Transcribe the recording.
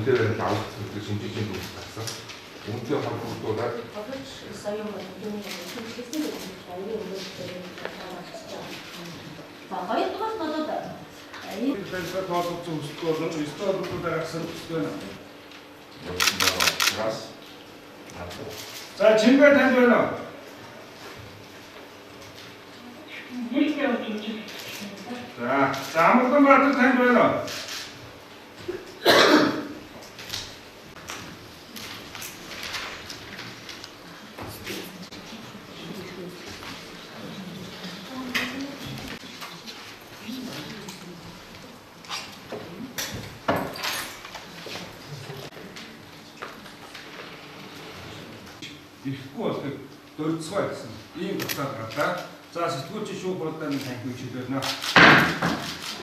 унтээр авах гэдэг шинжиж чинь төгссөн. Үнтэй холбогдуулаад сая юм юм хийсэн гэдэг нь аягийн өнгөтэй хоёрдугаар нь болоод энэ хэлбэр тоолсон өсөлтөө болон столбууд гаргасан өсөлтөө байна. За чимгээ танд байна уу? За Амгалан Баатар танд байна уу? Ирэхгүй болдог дөрцгөө гэсэн ийм тусаад гарлаа. За сэтгүүлч шүүх болоод нэг танхимч хэлбэрнэ.